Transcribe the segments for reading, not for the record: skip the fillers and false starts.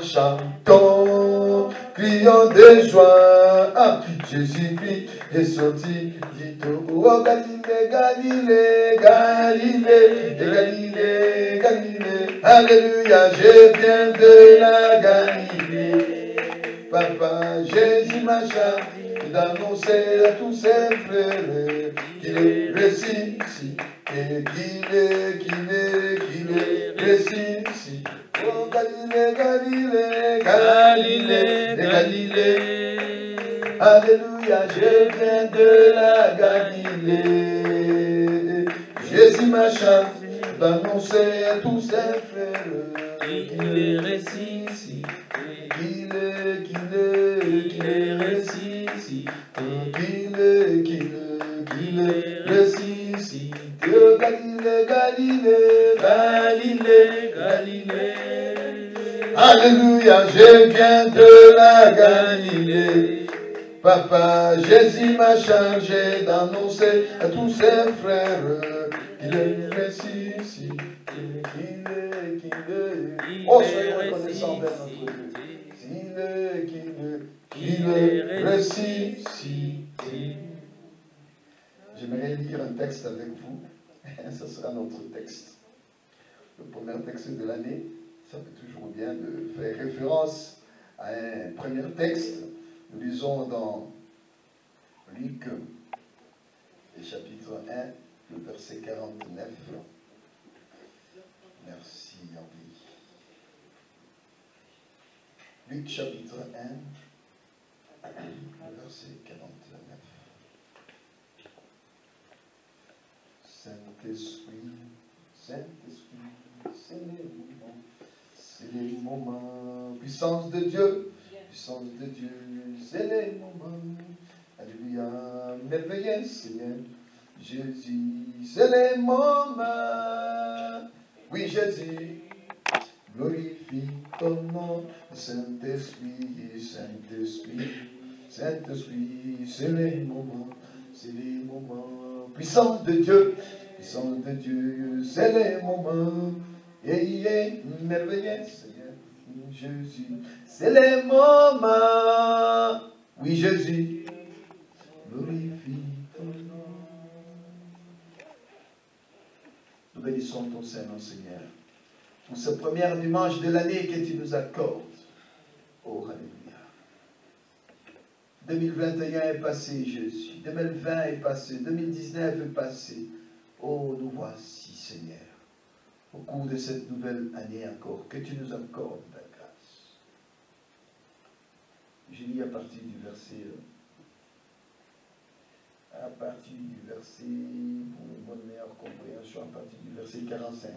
Chantons, crions de joie, Jésus-Christ est sorti du tout. Oh Galilée, Galilée, Galilée, Galilée, Galilée, Alléluia, je viens de la Galilée. Papa, Jésus machin, d'annoncer à tous ses frères qu'il est ressuscité, qu'il est ressuscité. Oh Galilée, Galilée, Galilée, Galilée, Alléluia, je viens de la Galilée. Jésus machin, d'annoncer à tous ses frères qu'il est ressuscité, qu'il est ressuscité, qu'il est ressuscité. Galilée, Galilée, Galilée, Galilée. Alléluia, je viens de la Galilée. Papa, Jésus m'a chargé d'annoncer à tous ses frères qu'il est ressuscité, qu'il est. Oh, soyons reconnaissants vers notre Dieu. Qu'il est ressuscité. J'aimerais lire un texte avec vous. Ce sera notre texte. Le premier texte de l'année. Ça fait toujours bien de faire référence à un premier texte. Nous lisons dans Luc, chapitre 1, le verset 49. Merci, Henri. Luc, chapitre 1, le verset 49. Saint-Esprit, Saint-Esprit, c'est les moments, puissance de Dieu, c'est les moments, alléluia, merveilleux Seigneur, Jésus, c'est les moments, oui Jésus, glorifie ton nom, Saint-Esprit, Saint-Esprit, Saint-Esprit, c'est les moments, puissance de Dieu, c'est les moments, et merveilleux Seigneur, Jésus, c'est les moments, oui Jésus, glorifie ton nom. Nous bénissons ton Saint-Nom Seigneur, pour ce premier dimanche de l'année que tu nous accordes. Oh, alléluia. 2021 est passé, Jésus. 2020 est passé. 2019 est passé. Oh, nous voici, Seigneur, au cours de cette nouvelle année encore, que tu nous accordes ta grâce. Je lis à partir du verset, pour une bonne meilleure compréhension, à partir du verset 45.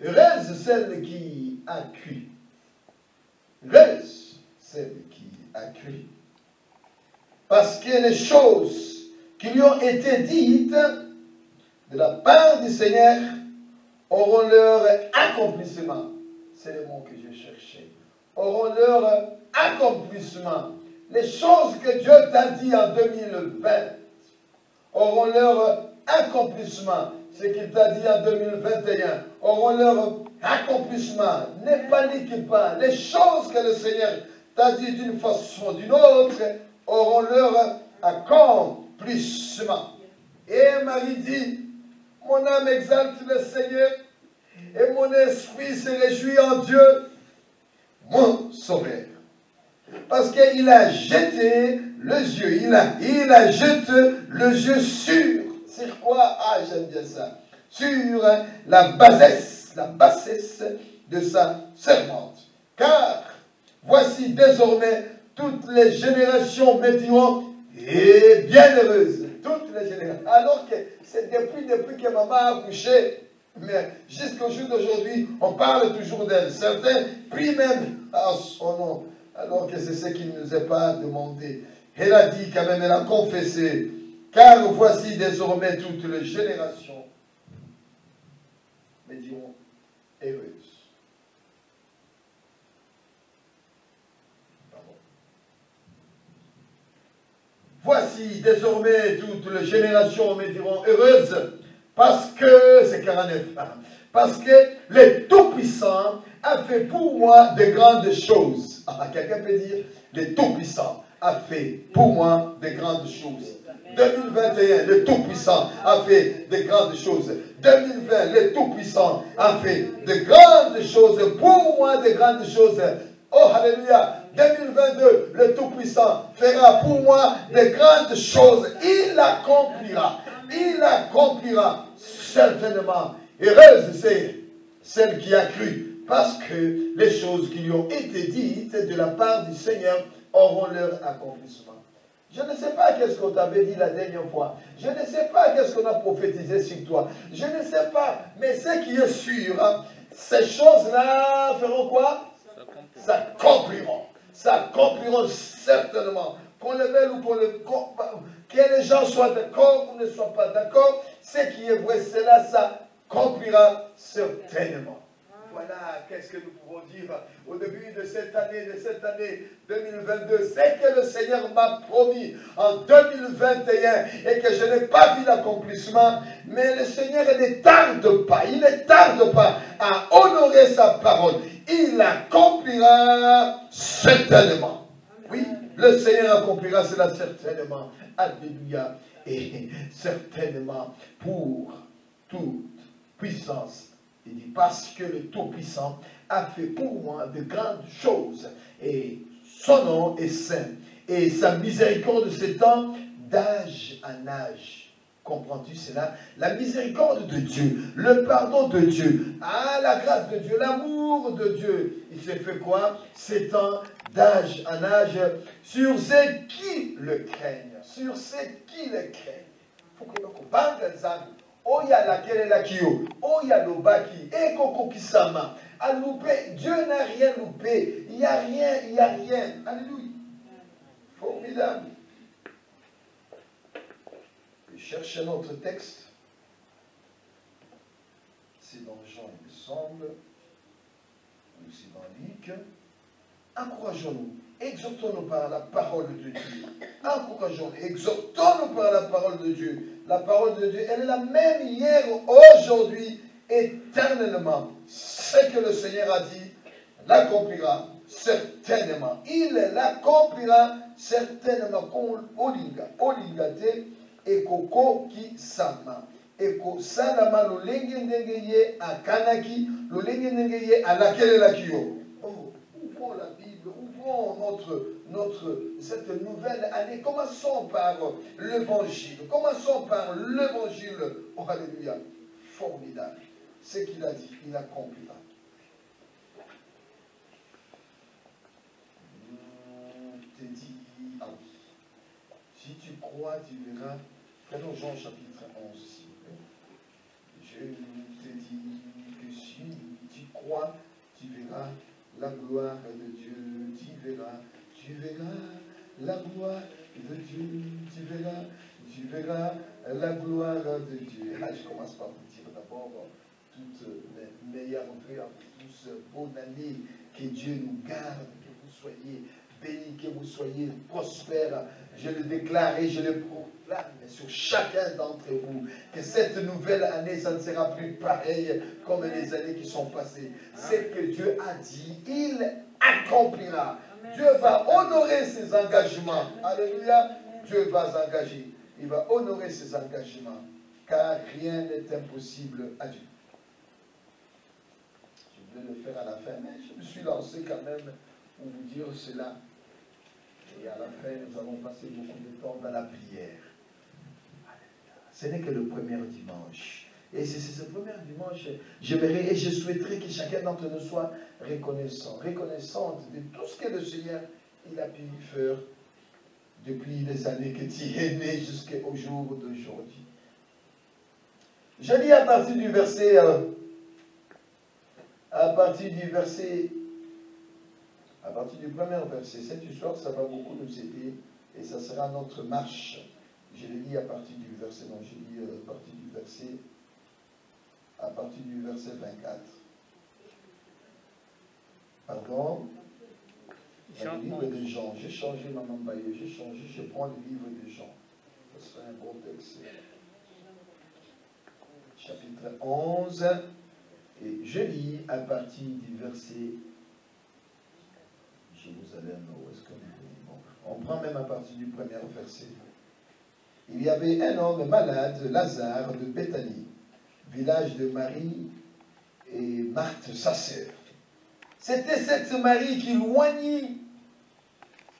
Heureuse celle qui a cru. Heureuse celle qui a cru. Parce que les choses qui lui ont été dites de la part du Seigneur auront leur accomplissement. C'est le mot que je cherchais. Auront leur accomplissement. Les choses que Dieu t'a dit en 2020 auront leur accomplissement. Ce qu'il t'a dit en 2021 auront leur accomplissement. Ne panique pas. Les choses que le Seigneur t'a dit d'une façon ou d'une autre auront leur accomplissement. Et Marie dit, mon âme exalte le Seigneur et mon esprit se réjouit en Dieu, mon sauveur. Parce qu'il a jeté les yeux, il a jeté les yeux sur quoi? Ah, j'aime bien ça. Sur la bassesse de sa servante. Car voici désormais toutes les générations me diront, et bienheureuses, toutes les générations. Alors que c'est depuis que maman a accouché, mais jusqu'au jour d'aujourd'hui, on parle toujours d'elle. Certains prient même à son nom, alors que c'est ce qui ne nous est pas demandé. Elle a dit quand même, elle a confessé, car voici désormais toutes les générations me diront heureuses. Voici désormais toutes les générations me diront heureuses, parce que, c'est 49, parce que le Tout-Puissant a fait pour moi de grandes choses. Ah, quelqu'un peut dire, le Tout-Puissant a fait pour moi de grandes choses. 2021, le Tout-Puissant a fait de grandes choses. 2020, le Tout-Puissant a fait de grandes choses. Pour moi, de grandes choses. Oh, alléluia. 2022, le Tout-Puissant fera pour moi de grandes choses. Il accomplira. Il accomplira certainement. Heureuse c'est celle qui a cru, parce que les choses qui lui ont été dites de la part du Seigneur auront leur accomplissement. Je ne sais pas qu'est-ce qu'on t'avait dit la dernière fois. Je ne sais pas qu'est-ce qu'on a prophétisé sur toi. Je ne sais pas. Mais ce qui est sûr, hein, ces choses-là feront quoi? S'accompliront. S'accompliront certainement. Qu'on le veuille ou qu'on le... Que les gens soient d'accord ou ne soient pas d'accord, ce qui est vrai, cela s'accomplira certainement. Voilà, qu'est-ce que nous pouvons dire au début de cette année 2022. C'est que le Seigneur m'a promis en 2021 et que je n'ai pas vu l'accomplissement. Mais le Seigneur ne tarde pas, il ne tarde pas à honorer sa parole. Il accomplira certainement. Oui, le Seigneur accomplira cela certainement. Alléluia. Et certainement pour toute puissance. Il dit, parce que le Tout-Puissant a fait pour moi de grandes choses, et son nom est saint, et sa miséricorde s'étend d'âge en âge. Comprends-tu cela? La miséricorde de Dieu, le pardon de Dieu, la grâce de Dieu, l'amour de Dieu, il s'est fait quoi? S'étend d'âge en âge sur ceux qui le craignent. Sur ceux qui le craignent. Il faut que nous comprenions. Oya laquelle la kio, oya lobaki, eko kisama. À louper, Dieu n'a rien loupé. Il n'y a rien, il n'y a rien. Alléluia. Formidable. Et cherchez notre texte. C'est dans Jean, il me semble. Ou c'est dans Luc. Encourageons-nous. Exhortons-nous par la parole de Dieu. Encourageons-nous. Exhortons-nous par la parole de Dieu. La parole de Dieu, elle est la même hier, aujourd'hui, éternellement. Ce que le Seigneur a dit, l'accomplira certainement. Il l'accomplira certainement. Olingate et koko ki sama. Et ko salama lo lenge ndenge ye akanaki, lo lenge ndenge ye alakele lakio. Oh, ouvrons la Bible, ouvrons cette nouvelle année. Commençons par l'évangile. Commençons par l'évangile. Oh, alléluia. Formidable. Ce qu'il a dit, il accomplira. Je te dis, ah oui. Si tu crois, tu verras. Prenons Jean chapitre 11, s'il vous plaît. Je te dis que si tu crois, tu verras la gloire de Dieu. Tu verras la gloire de Dieu. Tu verras la gloire de Dieu. Je commence par vous dire d'abord toutes les meilleures entrées à vous tous. Bonne année. Que Dieu nous garde, que vous soyez bénis, que vous soyez prospères. Je le déclare et je le proclame sur chacun d'entre vous. Que cette nouvelle année, ça ne sera plus pareil comme les années qui sont passées. C'est que Dieu a dit, il accomplira. Dieu va honorer ses engagements. Alléluia. Dieu va s'engager. Il va honorer ses engagements. Car rien n'est impossible à Dieu. Je voulais le faire à la fin, mais je me suis lancé quand même pour vous dire cela. Et à la fin, nous allons passer beaucoup de temps dans la prière. Ce n'est que le premier dimanche. Et c'est ce premier dimanche, j'aimerais et je souhaiterais que chacun d'entre nous soit reconnaissante de tout ce que le Seigneur il a pu faire depuis les années que tu es né jusqu'au jour d'aujourd'hui. Je lis à partir du verset, à partir du premier verset. Cette histoire, ça va beaucoup nous aider et ça sera notre marche. Je le lis à partir du verset, non, je lis à partir du verset 24. Pardon. Le livre de Jean. J'ai changé Maman Baye, je prends le livre de Jean. Ce serait un bon texte. Chapitre 11, Et je lis à partir du verset Jérusalem, où est-ce que on prend même à partir du premier verset. Il y avait un homme malade, Lazare, de Béthanie, village de Marie et Marthe, sa sœur. C'était cette Marie qui loignit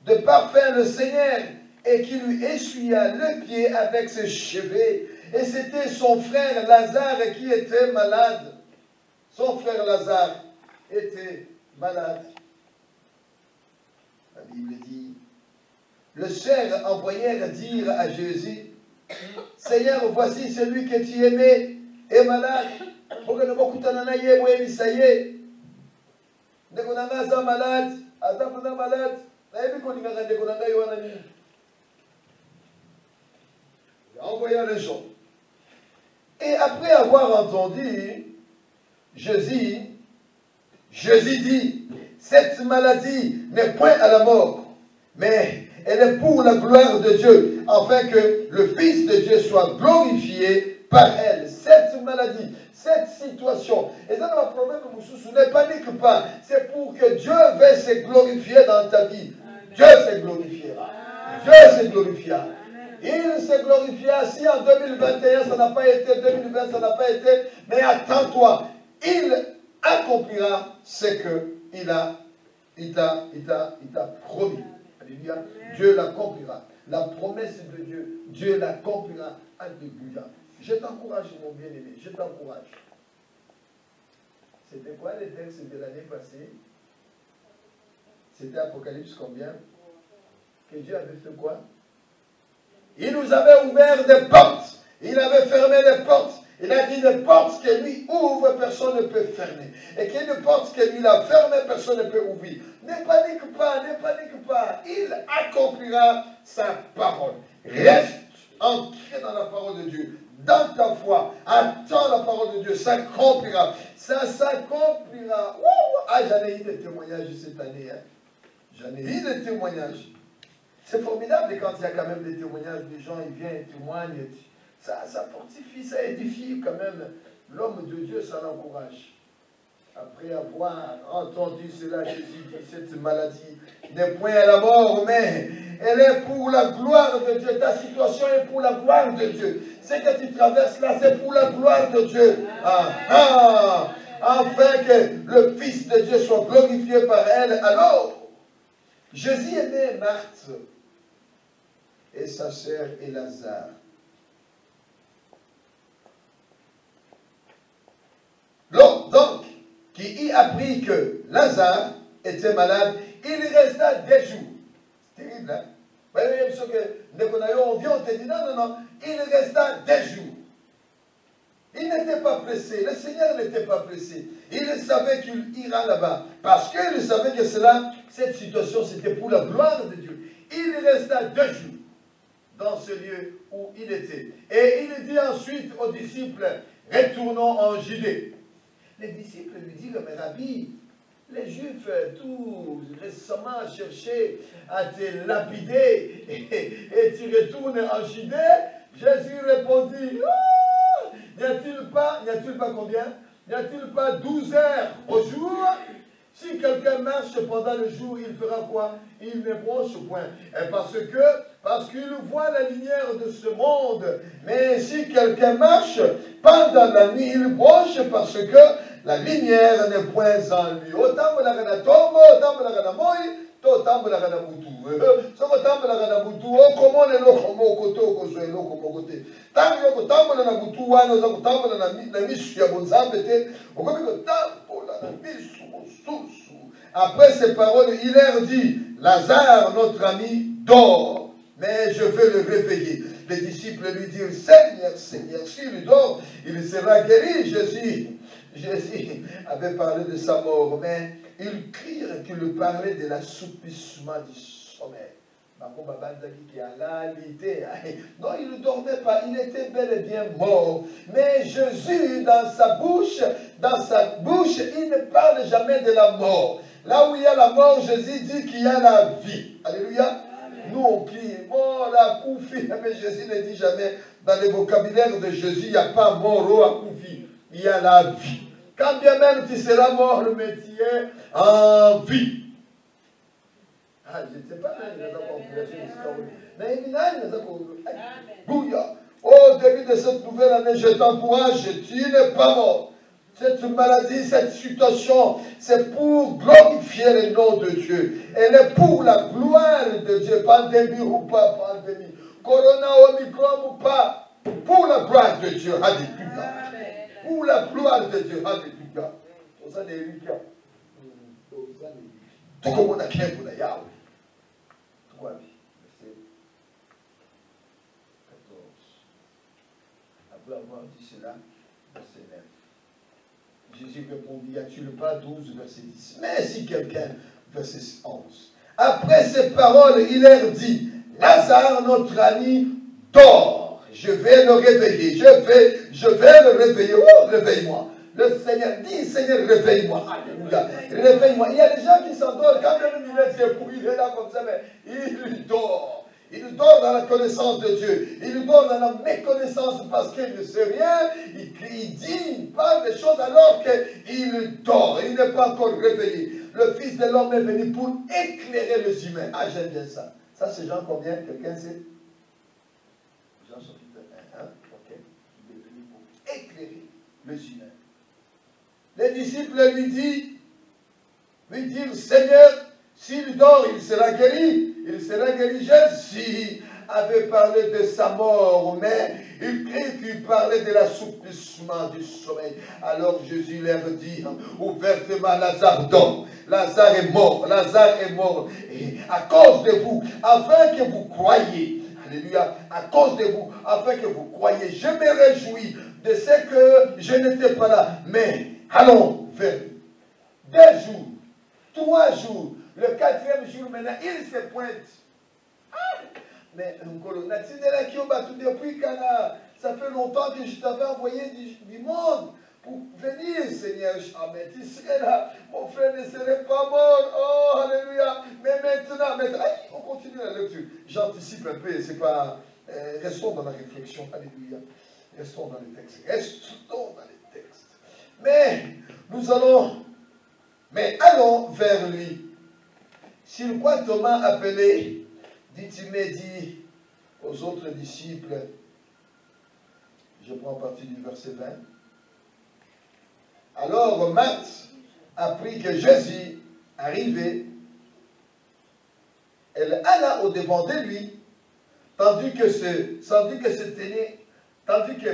de parfum le Seigneur et qui lui essuya le pied avec ses cheveux. Et c'était son frère Lazare qui était malade. Son frère Lazare était malade. La Bible dit, le sœurs envoyèrent dire à Jésus, Seigneur, voici celui que tu aimais est malade. Envoya les gens. Et après avoir entendu Jésus dit, cette maladie n'est point à la mort, mais elle est pour la gloire de Dieu, afin que le Fils de Dieu soit glorifié par elle. Cette maladie, cette situation, et ça n'a pas de problème, ne panique pas, c'est pour que Dieu veuille se glorifier dans ta vie. Dieu se glorifiera. Dieu se glorifiera. Il se glorifiera. Si en 2021 ça n'a pas été, 2020 ça n'a pas été, mais attends-toi, il accomplira ce qu'il t'a promis. Alléluia. Dieu l'accomplira. La promesse de Dieu, Dieu l'accomplira. Alléluia. Je t'encourage, mon bien-aimé, je t'encourage. C'était quoi les textes de l'année passée? C'était Apocalypse combien? Que Dieu avait fait quoi? Il nous avait ouvert des portes. Il avait fermé les portes. Il a dit des portes que lui ouvre, personne ne peut fermer. Et qu'il y a une porte que lui a fermée, personne ne peut ouvrir. Ne panique pas, ne panique pas. Il accomplira sa parole. Reste ancré dans la parole de Dieu. Dans ta foi, attends la parole de Dieu, ça s'accomplira. Ça s'accomplira. Ah, j'en ai eu des témoignages cette année. Hein. J'en ai eu des témoignages. C'est formidable quand il y a quand même des témoignages, des gens, ils viennent, ils témoignent. Ça fortifie, ça édifie quand même. L'homme de Dieu, ça l'encourage. Après avoir entendu cela, Jésus dit, cette maladie n'est point à la mort, mais elle est pour la gloire de Dieu. Ta situation est pour la gloire de Dieu. Ce que tu traverses là, c'est pour la gloire de Dieu. Afin que le Fils de Dieu soit glorifié par elle. Alors, Jésus aimait Marthe et sa sœur et Lazare. L'homme donc qui y apprit que Lazare était malade, il resta des jours. C'est terrible, hein? On vient, on te dit non, il resta des jours. Il n'était pas pressé, le Seigneur n'était pas pressé. Il savait qu'il ira là-bas, parce qu'il savait que cette situation, c'était pour la gloire de Dieu. Il resta 2 jours dans ce lieu où il était. Et il dit ensuite aux disciples, retournons en Judée. Les disciples lui disent, mais Rabbi, les Juifs, tout récemment cherchaient à te lapider et tu retournes en Judée. Jésus répondit, oh, n'y a-t-il pas combien? N'y a-t-il pas 12 heures au jour? Si quelqu'un marche pendant le jour, il fera quoi? Il ne bronche point. Et parce qu'il voit la lumière de ce monde. Mais si quelqu'un marche pendant la nuit, il bronche parce que la lumière n'est point en lui. Autant la gana tombo, autant la gana moi, autant la gana mutu. Autant la gana mutu, comment les lots comme côté, comme côté. Tant que autant la gana mutu, autant la mission à Bonzambete, au comme que tant la mission. Après ces paroles, il leur dit, Lazare, notre ami, dort, mais je veux le réveiller. Les disciples lui dirent, Seigneur, s'il dort, il sera guéri. Jésus avait parlé de sa mort, mais ils crurent qu'il lui parlait de l'assoupissement du sommeil. Non, il ne dormait pas, il était bel et bien mort. Mais Jésus, dans sa bouche, il ne parle jamais de la mort. Là où il y a la mort, Jésus dit qu'il y a la vie. Alléluia. Amen. Nous, on crie, mort, la koufi. Mais Jésus ne dit jamais, dans le vocabulaire de Jésus, il n'y a pas mort, à koufi. Il y a la vie. Quand bien même tu seras mort, mais tu es en vie. Ah, je ne sais pas, au début de cette nouvelle année, je t'encourage, tu n'es pas mort. Cette maladie, cette situation, c'est pour glorifier le nom de Dieu. Elle est pour la gloire de Dieu, pandémie ou pas pandémie, corona, omicron ou pas, pour la gloire de Dieu. Alléluia. Pour la gloire de Dieu. Alléluia. Tout comme on a créé pour la Yahweh. 3, verset 14. Après avoir dit cela, verset 9. Jésus répondit, as-tu pas 12, verset 10. Mais si quelqu'un, verset 11. Après ces paroles, il leur dit, Lazare, notre ami, dort. Je vais le réveiller. Je vais le réveiller. Oh, réveille-moi. Le Seigneur dit, Seigneur, réveille-moi. Alléluia. Réveille-moi. Il y a des gens qui s'endorment quand même il est debout, il est là comme ça, mais il dort. Il dort dans la connaissance de Dieu. Il dort dans la méconnaissance parce qu'il ne sait rien. Il dit, il parle des choses alors qu'il dort. Il n'est pas encore réveillé. Le Fils de l'homme est venu pour éclairer les humains. Ah, j'aime bien ça. Ça, c'est Jean combien? Quelqu'un sait? Jean chapitre 1. Hein? Ok. Il est venu pour éclairer les humains. Les disciples lui disent, Seigneur, s'il dort, il sera guéri. Il sera guéri. Jésus avait parlé de sa mort, mais il crie qu'il parlait de l'assouplissement du sommeil. Alors Jésus leur dit ouvertement, Lazare dort. Lazare est mort. Lazare est mort. Et à cause de vous, afin que vous croyiez, alléluia, à cause de vous, afin que vous croyiez, je me réjouis de ce que je n'étais pas là. Mais allons vers 2 jours, 3 jours, le 4e jour maintenant, il se pointe. Ah, mais depuis ça fait longtemps que je t'avais envoyé du monde pour venir, Seigneur. Ah, mais tu serais là, mon frère ne serait pas mort. Oh, alléluia. Mais maintenant, on continue la lecture. J'anticipe un peu, c'est pas. Restons dans la réflexion. Alléluia. Restons dans les textes. Restons dans les textes. Mais allons vers lui. S'il croit Thomas appelé, dit-il dit aux autres disciples, je prends partie du verset 20. Alors Marthe apprit que Jésus arrivait. Elle alla au-devant de lui, tandis que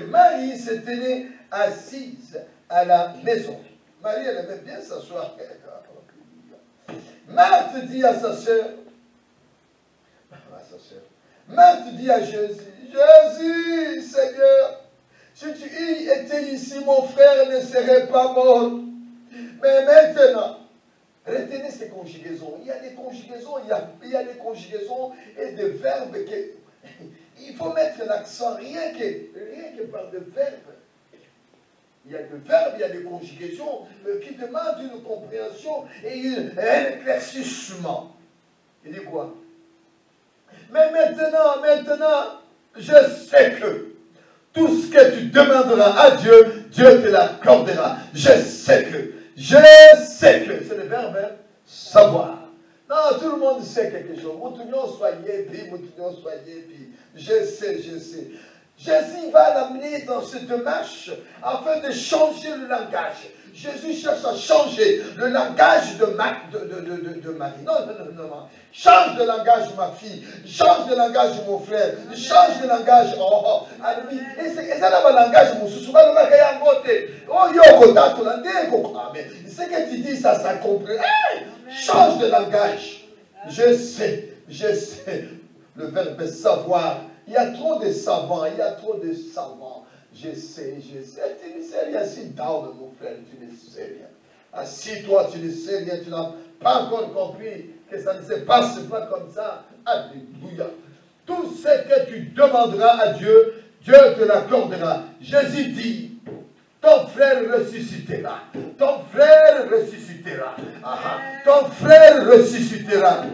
Marie se tenait assise à la maison. Marie, elle aimait bien s'asseoir. Marthe dit à sa sœur, Marthe dit à Jésus, Jésus, Seigneur, si tu y étais ici, mon frère ne serait pas mort. Mais maintenant, retenez ces conjugaisons. Il y a des conjugaisons, il y a des conjugaisons et des verbes que il faut mettre l'accent, rien que par des verbes. Il y a des verbes, il y a des conjugaisons qui demandent une compréhension et un éclaircissement. Il dit quoi? Mais maintenant, je sais que tout ce que tu demanderas à Dieu, Dieu te l'accordera. Je sais que, c'est le verbe savoir. Non, tout le monde sait quelque chose. Je sais. Jésus va l'amener dans cette démarche afin de changer le langage. Jésus cherche à changer le langage de Marie. Non. Change de langage, ma fille. Change de langage, mon frère. Change de langage. Et c'est ça le langage, mon sous. Ce que tu dis, ça comprend. Change de langage. Je sais. Le verbe savoir. Il y a trop de savants. Je sais. Tu ne sais rien. Sit down, mon frère, tu ne sais rien. Assis-toi, tu ne sais rien. Tu n'as pas encore compris que ça ne se passe pas comme ça. Alléluia. Tout ce que tu demanderas à Dieu, Dieu te l'accordera. Jésus dit, ton frère ressuscitera. Ton frère ressuscitera. Ton frère ressuscitera.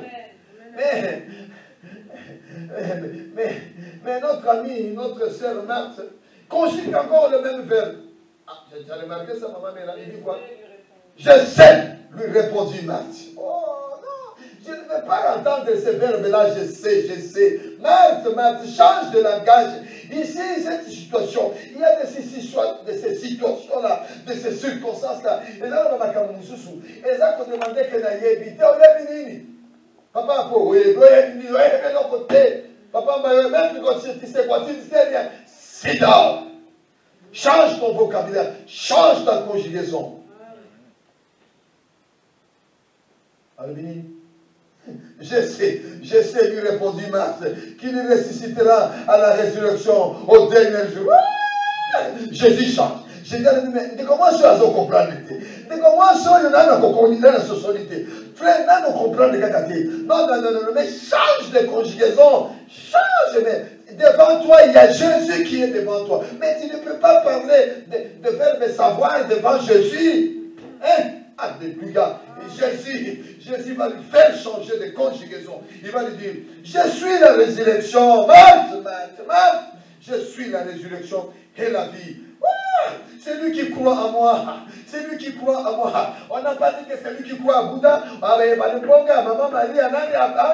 Mais notre amie, notre sœur Marthe, conjugue encore le même verbe. Tu as remarqué ça, maman, mais là, il dit quoi? Je sais, lui répondit Marthe. Oh non, je ne veux pas entendre ces verbes-là, je sais. Marthe, change de langage. Ici, cette situation, il y a de ces situations-là, de ces circonstances-là. Et là, on va faire comme Moussoussou. Et là, on demandait que n'a évité, on l'a fini. Papa, pour oui, de l'autre côté. Papa, même quand tu sais quoi, tu dis rien. Sit down. Change ton vocabulaire, change ta conjugaison. Albini, je sais, lui répondit Marthe, qu'il ressuscitera à la résurrection au dernier jour. Jésus change. Je dis, mais de comment ça vous comprendre? De comment ça il y a une la socialité? Frère, nous comprendre de non, mais change de conjugaison. Change, mais devant toi, il y a Jésus qui est devant toi. Mais tu ne peux pas parler de faire mes savoirs devant Jésus. Hein? Alléluia. Jésus va lui faire changer de conjugaison. Il va lui dire, je suis la résurrection. Marthe, je suis la résurrection et la vie. C'est lui qui croit en moi. C'est lui qui croit en moi. On n'a pas dit que c'est lui qui croit à Bouddha. Maman Marie,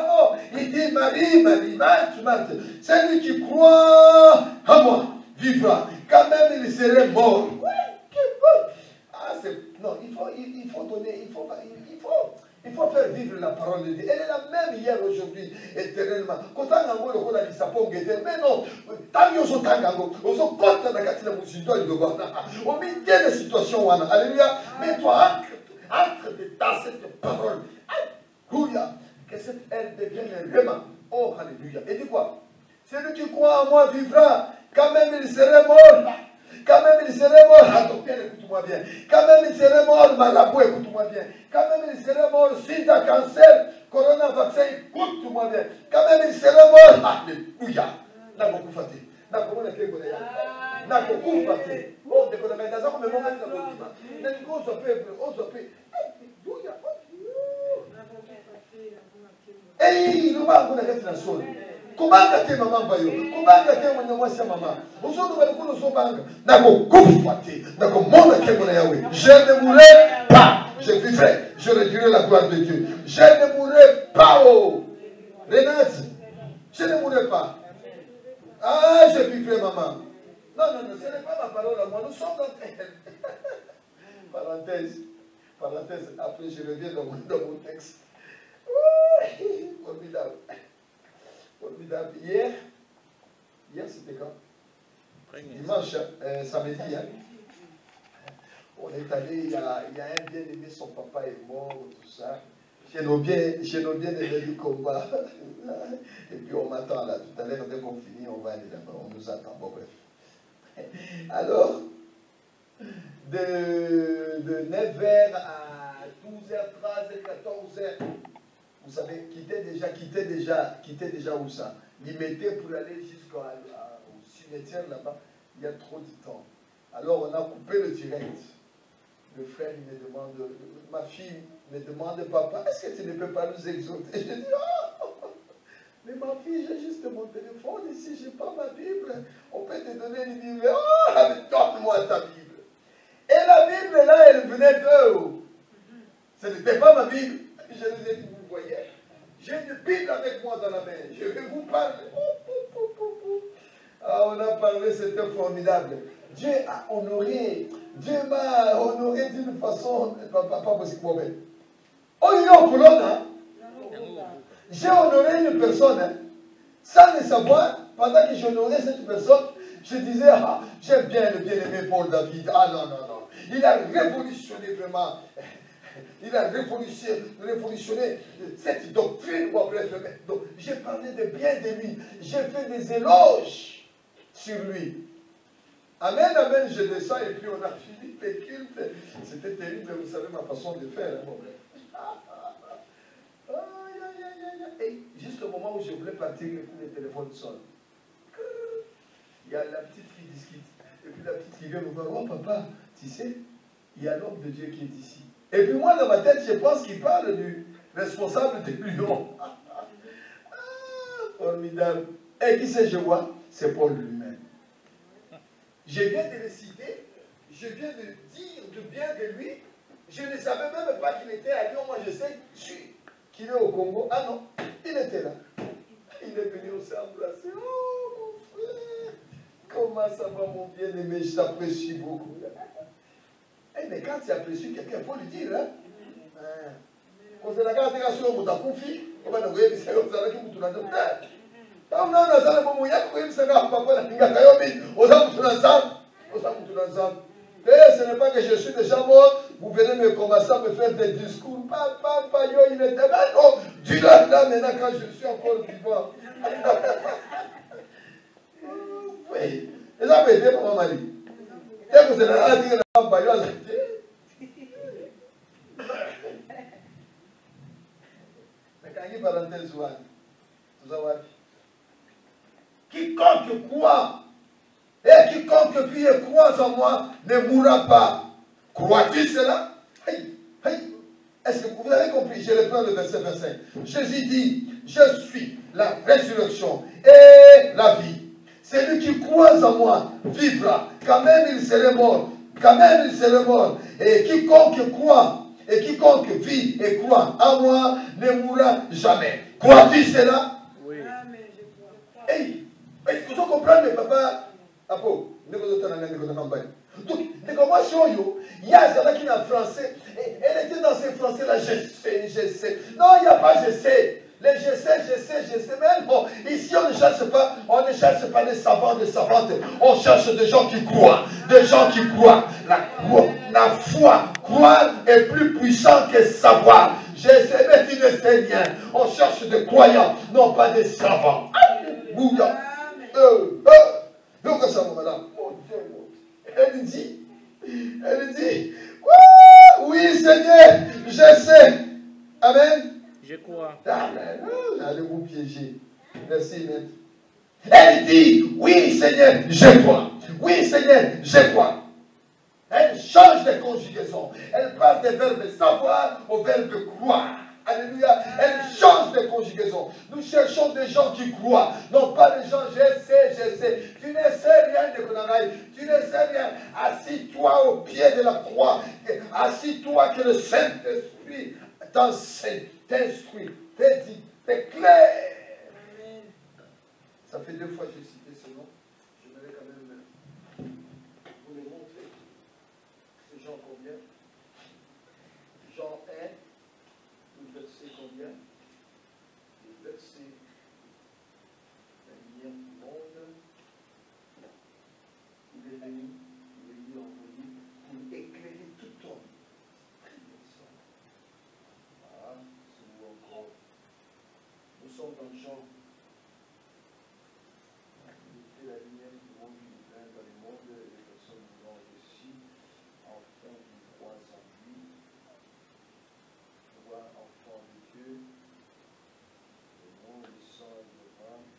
non. Il dit Marie, Marthe. C'est lui qui croit en moi. Vivra. Quand même, il serait mort. Non, il faut donner, il faut faire vivre la parole de Dieu. Elle est la même hier, aujourd'hui, éternellement. Quand on a dit ça, mais non, tant que vous avez compte dans la au milieu de situation, alléluia, mais toi, entre dans cette parole, alléluia, que cette elle devienne vraiment, oh, alléluia. Et dis quoi? Celui qui croit en moi vivra, quand même il serait mort. Quand même il serait mort, docteur, écoute-moi bien. Quand même il serait mort, marabout, écoute-moi bien. Quand même il serait mort, sida, cancer, corona, vaccin, écoute-moi bien. Quand même il serait mort, alléluia. N'a beaucoup fatigué. N'a beaucoup fatigué. N'a beaucoup fatigué. Oh, de quoi, mais dans un moment, on a dit, on s'appelle. Et il nous va être la seule. Comment gâter maman bayo? Comment gâter mon moi maman? Aujourd'hui, nous sommes d'accord, je ne mourrai pas. Je vivrai. Je redirai la gloire de Dieu. Je ne mourrai pas. Oh. Renate, je ne mourrai pas. Ah, je vivrai, maman. Non, ce n'est pas ma parole à moi. Nous sommes dans parenthèse. Après, je reviens dans mon texte. Formidable. Hier c'était quand? Dimanche, samedi. Hein? On est allé, il y a un bien-aimé, son papa est mort, tout ça. Chez nos bien-aimés du combat. Et puis on m'attend là. Tout à l'heure, dès qu'on finit, on va aller là-bas. On nous attend. Bon, bref. Alors, de 9h à 12h, 13h, 14h, vous savez, quitter déjà où ça? L'y mettait pour aller jusqu'au cimetière là-bas, il y a trop de temps. Alors on a coupé le direct. Le frère il me demande, ma fille me demande, papa, est-ce que tu ne peux pas nous exhorter? Je dis, mais ma fille, j'ai juste mon téléphone ici, je n'ai pas ma Bible. On peut te donner une Bible. Oh, donne-moi ta Bible. Et la Bible là, elle venait d'eux. Ce n'était pas ma Bible. Je les ai dit, vous voyez, j'ai une Bible avec moi dans la main. Je vais vous parler. Ah, on a parlé, c'était formidable. Dieu a honoré. Dieu m'a honoré d'une façon pas possible. Oh, il est en Pologne, hein? J'ai honoré une personne, hein, sans le savoir. Pendant que j'honorais cette personne, je disais, ah, j'aime bien le bien-aimé Paul David. Ah non. Il a révolutionné vraiment. Il a révolutionné cette doctrine. Donc, j'ai parlé de bien de lui. J'ai fait des éloges sur lui. Amen, je descends et puis on a fini les cultes. C'était terrible, vous savez ma façon de faire. Et juste au moment où je voulais partir, le téléphone sonne. Il y a la petite qui discute. Et puis la petite qui vient me voir, oh papa, tu sais, il y a l'homme de Dieu qui est ici. Et puis moi, dans ma tête, je pense qu'il parle du responsable de l'Union. Formidable. Et qui c'est je vois? C'est Paul lui-même. Je viens de le citer. je viens de dire du bien de lui. Je ne savais même pas qu'il était à Lyon. Moi, je sais qu'il est au Congo. Ah non, il était là. Il est venu, on s'est embrassé. Oh, mon frère, comment ça va, mon bien-aimé? Je t'apprécie beaucoup. Eh, mais quand tu apprécies quelqu'un, il faut lui dire. Hein? Quand tu as la sur mon confié, on va nous dire que c'est comme ça que vous avez et ce n'est pas que je suis déjà mort, vous venez me commencer à me faire des discours. Papa, yo, il était là. Non, du là, maintenant, quand je suis encore vivant. Oui. Et ça peut aider, maman Marie. Et vous êtes là à dire que la femme, yo, mais quand il parle en tel soir, vous savez, quiconque croit, et quiconque vit et croit en moi ne mourra pas. Crois-tu cela? Est-ce que vous avez compris? Je reprends le verset 25. Jésus dit, je suis la résurrection et la vie. Celui qui croit en moi vivra, quand même il serait mort. Quand même il serait mort. Et quiconque croit, et quiconque vit et croit en moi ne mourra jamais. Crois-tu cela? Oui. Hey, est-ce que vous comprenez, papa? Apo, donc, il y a ça qui est en français. Elle était dans ces français-là, je sais. Non, il n'y a pas je sais. Les je sais. Mais bon, ici on ne cherche pas des savants, des savantes. On cherche des gens qui croient. Des gens qui croient. La foi, croire est plus puissant que savoir. Je sais, mais tu ne sais rien. On cherche des croyants, non pas des savants. Alléluia. Donc, ça, madame. Mon Dieu, elle dit, oui, Seigneur, je sais. Amen. Je crois. Amen. J'allais vous piéger. Merci, maître. Elle dit, oui, Seigneur, je crois. Oui, Seigneur, je crois. Elle change de conjugaison. Elle passe du verbe savoir au verbe croire. Alléluia. Elle change de conjugaison. Nous cherchons des gens qui croient. Non pas des gens, je sais. Tu ne sais rien de Konanaï. Tu ne sais rien. Assis-toi au pied de la croix. Assis-toi que le Saint-Esprit t'enseigne, t'instruit, t'édite, t'éclaire. Ça fait 2 fois que j'ai cité ce nom. Je vais quand même vous le montrer. C'est Jean combien? Jean 1. Le verset combien? Le verset, la lumière du monde. Il est venu envoyé pour éclairer tout homme. Voilà, c'est nous encore. Nous sommes dans Jean. Il est la lumière du monde qui vient dans le monde, et les personnes vivant ici, enfants qui croient en lui. Enfant de Dieu, le nom du sang et de l'homme.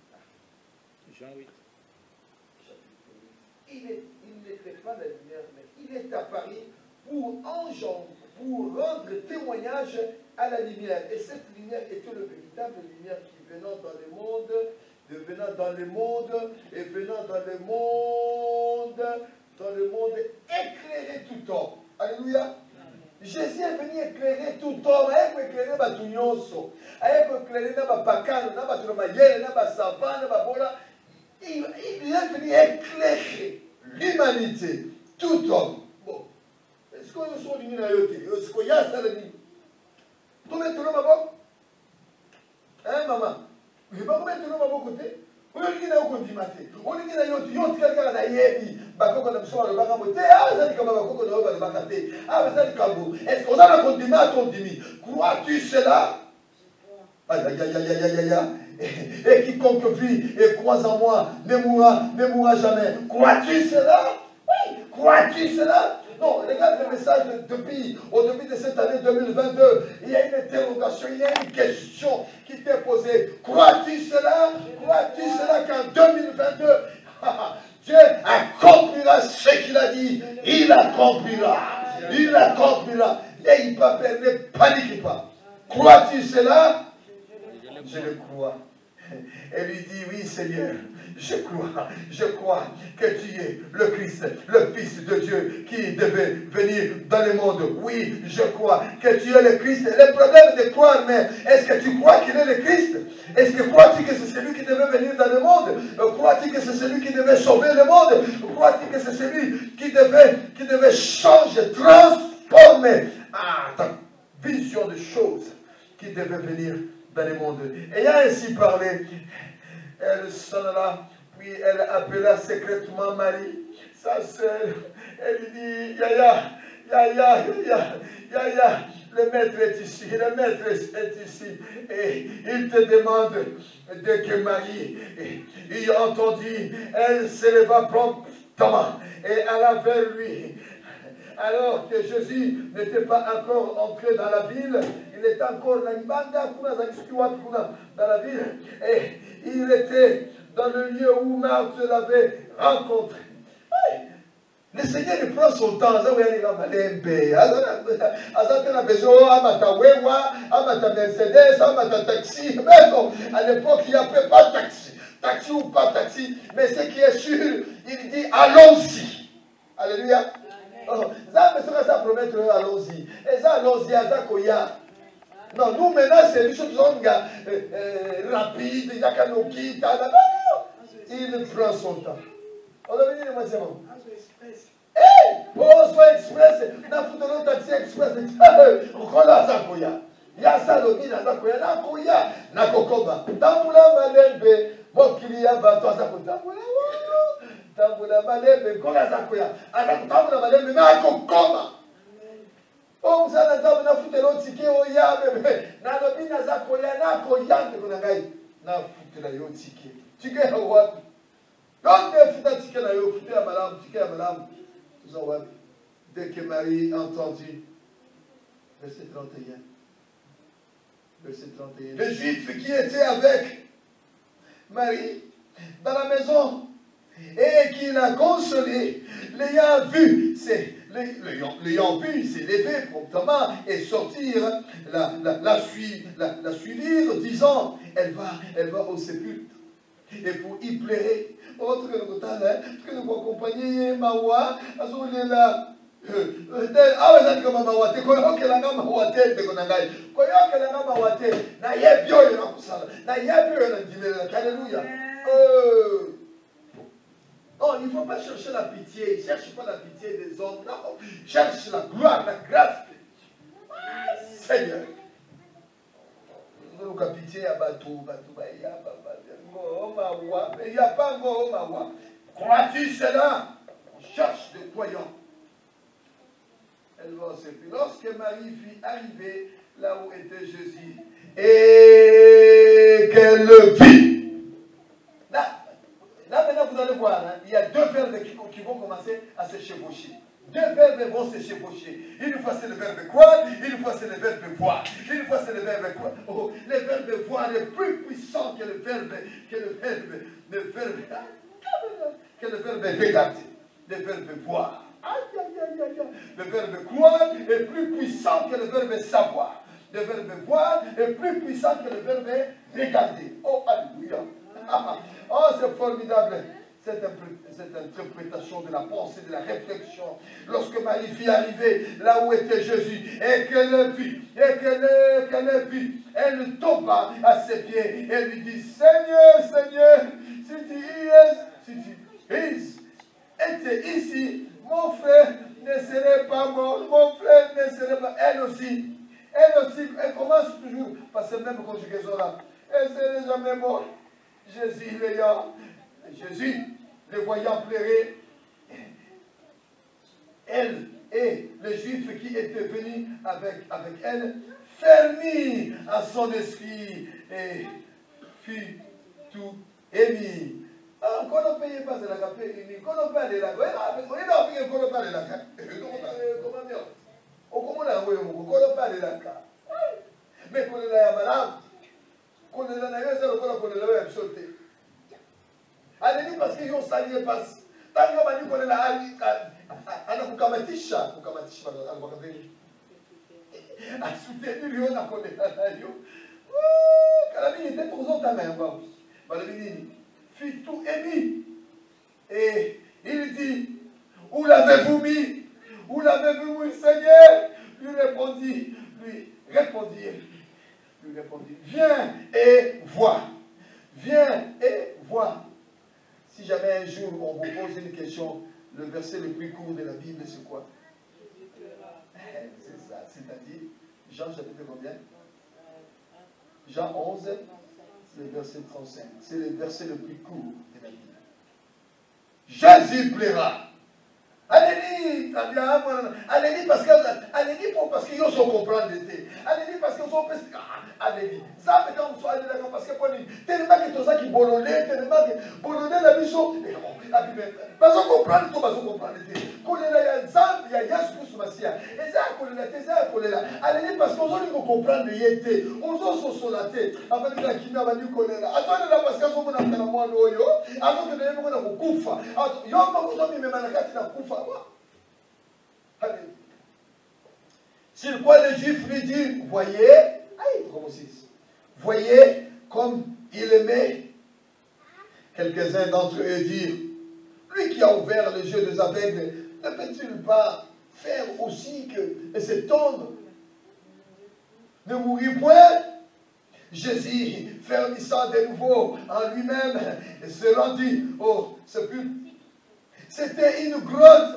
Jean 8. Chapitre 8. Il n'était pas la lumière, mais il est apparu pour rendre témoignage à la lumière. Et cette lumière était le véritable lumière qui venant dans le monde, éclairer tout homme. Alléluia. Jésus est venu éclairer tout homme. Il est éclairer Batunyonso. Il est éclairer Bakano, Baturmayel, Basavan, Babola. Il est venu éclairer l'humanité, tout homme. Bon. Est-ce qu'on est sur l'unité? Est-ce qu'il y a ça? Tout le monde va. Hein, maman? Je ne vais pas mettre tout le monde à côté. On est qui n'a aucun dimaté. On est qui n'a aucun dimaté. Est-ce qu'on a un condiment à ton demi? Crois-tu cela? Et quiconque vit et croit en moi ne mourra jamais. Crois-tu cela? Oui. Crois-tu cela? Non, regarde le message au début de cette année 2022. Il y a une interrogation, il y a une question qui t'est posée. Crois-tu cela? Crois-tu cela qu'en 2022, Dieu accomplira ce qu'il a dit? Il accomplira. Il accomplira. N'ayez pas peur, ne paniquez pas. Crois-tu cela? Je le crois. Et lui dit, oui Seigneur, je crois que tu es le Christ, le Fils de Dieu qui devait venir dans le monde. Oui, je crois que tu es le Christ. Le problème de croire, mais est-ce que tu crois qu'il est le Christ? Est-ce que crois-tu que c'est celui qui devait venir dans le monde? Crois-tu que c'est celui qui devait sauver le monde? Crois-tu que c'est celui qui devait changer, transformer ta vision de choses qui devait venir dans le monde? Ayant ainsi parlé, elle s'en alla, puis elle appela secrètement Marie, sa sœur. Elle lui dit, Yaya, le maître est ici, le maître est ici. Et il te demande de que Marie ait entendu. Elle se leva promptement et alla vers lui. Alors que Jésus n'était pas encore entré dans la ville, il était encore dans la ville, et il était dans le lieu où Marthe l'avait rencontré. Le Seigneur il prend son temps. Mercedes, taxi. Mais non, à l'époque, il n'y avait pas de taxi. Taxi ou pas taxi, mais ce qui est sûr, il dit allons-y. Alléluia. Ça promettre allons-y. Et ça, allons-y, non, nous maintenant, c'est des choses rapides, il prend son temps. On a venu le moitié. Pose express, na futuro taxi express, kola zakoya. Ya salobi na zakoya na koya na kokoba. Tambula malembe, mokilia bato azakotambula. Tambula malembe, kola zakoya. Tambula malembe na kokoba. Oh, msana tabu na futuro tike oya bebe. Na lobi na zakoya na koya ndeko ngai. Na futuro yo tike. Tike wapi? Yote futa tike na yo, futa ya malamu, tike ya malamu. Dès que Marie entendit, verset 31, les Juifs qui étaient avec Marie dans la maison et qui l'a consolée, l'ayant vu s'est levé promptement et sortir, la suivre, disant, elle va au sépulcre. Et pour y pleurer, autre que nous accompagner Mawa, Azulela. Ah, vous êtes comme Mawate, Koyoke la Mawate, de Konangai, Koyoke la Mawate, Nayebio, Alléluia. Non, il ne faut pas chercher la pitié, cherche pas la pitié des hommes, non, cherche la gloire, la grâce. Seigneur. Nous avons pitié à Batou, il n'y a pas Mawa. Crois-tu cela? On cherche des croyants. Elle va au sépulcre. Lorsque Marie fut arrivée là où était Jésus, et qu'elle le vit. Là maintenant vous allez voir, hein, il y a deux verbes qui vont commencer à se chevaucher. Deux verbes vont se chevaucher. Une fois c'est le verbe croire, une fois c'est le verbe voir. Une fois c'est le verbe croire. Oh, le verbe voir est plus puissant que le verbe regarder. Le verbe voir. Le verbe croire est plus puissant que le verbe savoir. Le verbe voir est plus puissant que le verbe regarder. Oh, alléluia. Oh, c'est formidable. Cette interprétation de la pensée, de la réflexion. Lorsque Marie fut arrivée là où était Jésus et qu'elle le vit, elle tomba à ses pieds et lui dit, Seigneur, si tu étais ici, mon frère ne serait pas mort, elle aussi, elle commence toujours par cette même conjugaison là, elle ne serait jamais morte. Jésus, le voyant pleurer, elle et les Juifs qui étaient venus avec elle, fermit à son esprit et fut tout émis. Quand on paye pas de la café, quand on parle de la mais quand on est malade, quand on est sauté. Allez, parce qu'ils ont sali pas. Tant qu'on dit qu'on est là, on a kukamatisha, à soutenir on a connaît là. Kalami était pour ta main, fit tout émis. Et il dit, où l'avez-vous mis? Où l'avez-vous mis, Seigneur? Lui répondit, viens et vois. Viens et vois. Si jamais un jour on vous pose une question, le verset le plus court de la Bible, c'est quoi? C'est ça, c'est-à-dire, Jean chapitre combien? Jean 11, c'est le verset 35. C'est le verset le plus court de la Bible. Jésus plaira. Allez-y, parce qu'ils ont comprendre l'été. Allez-y, parce qu'ils ont compris. Allez-y. Ça, mais quand vous soyez d'accord, parce que tellement que tout ça qui bolonné, tellement que bolonné la mission. Parce qu'on comprend tout, parce qu'on comprend l'été. Il y a Yes pour Massia. Et ça, allez-y, parce qu'on veut comprendre l'été. On veut se solater. Avant de la Kina, va nous connaître. Attendez là, parce qu'on a un mois d'oyo. Avant que nous ayons un koufa. Yo, vous avez mis Manakati na koufa. Sur quoi les Juifs lui disent, voyez comme il aimait. Quelques-uns d'entre eux dirent, lui qui a ouvert les yeux des aveugles, ne peut-il pas faire aussi que cet homme ne mourit point? Jésus, fermissant de nouveau en lui-même, se rendit au sépulcre. C'était une grotte.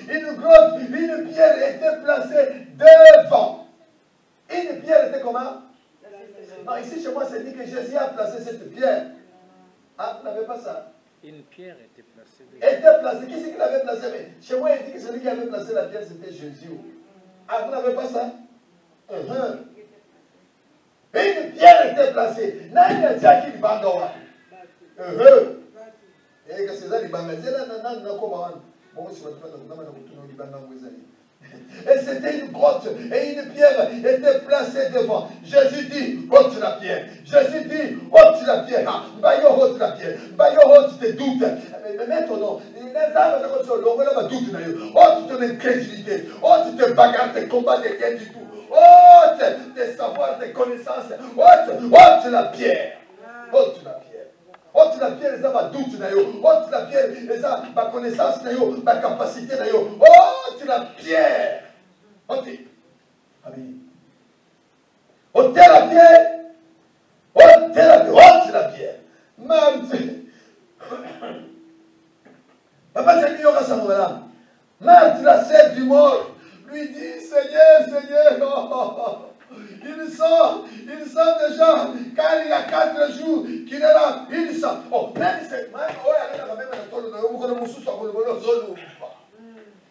Une grotte. Une pierre était placée devant. Une pierre était comment? Non, ici chez moi, c'est dit que Jésus a placé cette pierre. Ah, vous n'avez pas ça? Une pierre était placée devant. Était placée. Qui c'est qui l'avait placée? Mais chez moi, il dit que celui qui avait placé la pierre, c'était Jésus. Ah, vous n'avez pas ça? Une pierre était placée. N'a pas qui bandoa. Et que c'est ça, les bangazes, et c'était une grotte et une pierre était placée devant. Jésus dit, ôte la pierre. Jésus dit, ôte la pierre. Bayo ôte la pierre. Bayo ôte tes doutes. Mais maintenant, les âmes ôte ton incrédulité. Ôte tes bagarres, tes combats, de rien du tout. Ôte tes savoirs, tes connaissances. Ôte la pierre. Ôte la pierre. Ôte la pierre, les ma doute, ôte la pierre, les ma connaissance, ma capacité, ôte la pierre. Ôte. Amen. Ôte la pierre. Ôte la pierre. Ôte la pierre. Papa, j'ai mis au rassemblement. Marthe, la sœur du mort, lui dit, Seigneur, il sent déjà, car il y a 4 jours qu'il est là, il sent. Oh, même cette main,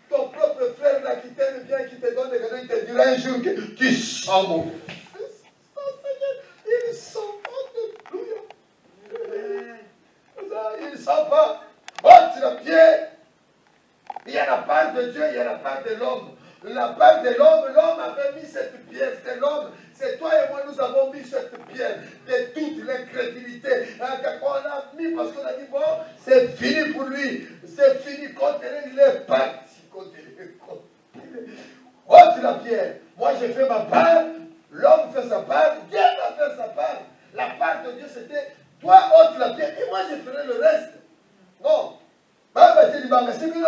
ton propre frère là qui t'aime bien, qui te donne des cadeaux, il te dira un jour que tu sens mauvais. Il sent pas, alléluia. Il sent pas. Ôte la pierre. Il y a la part de Dieu, il y a la part de l'homme. La part de l'homme, l'homme avait mis cette pierre, c'est l'homme, c'est toi et moi, nous avons mis cette pierre de toute l'incrédulité. On a mis parce qu'on a dit, bon, c'est fini pour lui, c'est fini, contre lui, il est parti, contre lui. Ôte la pierre, moi j'ai fait ma part, l'homme fait sa part, Dieu va faire sa part. La part de Dieu c'était, toi ôte la pierre, et moi je ferai le reste. Non, c'est mieux.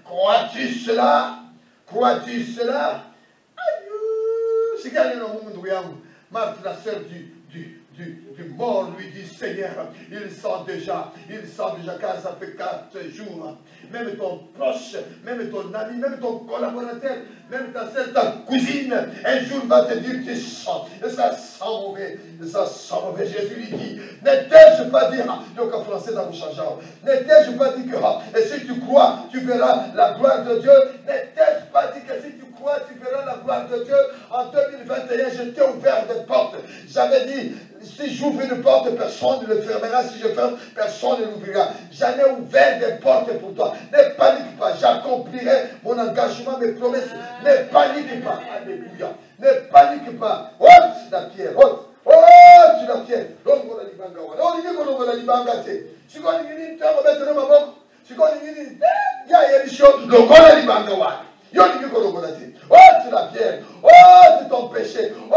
Crois-tu cela? Crois-tu cela? Marthe, la sœur du mort, lui dit, Seigneur, il sent déjà, car ça fait 4 jours. Même ton proche, même ton ami, même ton collaborateur, même ta sœur, ta cousine, un jour va te dire, tu sens, et ça sent mauvais, Jésus lui dit, n'étais-je pas dit, donc en français, ça vous change, n'étais-je pas dit que, et si tu crois, tu verras la gloire de Dieu, n'étais-je pas dit que si tu crois, tu verras la gloire de Dieu, en 2021, je t'ai ouvert des portes, j'avais dit, si j'ouvre une porte, personne ne le fermera. Si je ferme, personne ne l'ouvrira. J'en ai ouvert des portes pour toi. Ne panique pas. J'accomplirai mon engagement, mes promesses. Ne panique pas. Alléluia. Ne panique pas. Ôte la pierre. Ôte la pierre. Yo ni kolokolate. Oh, tu la pierre. Oh, tu ton péché. Oh,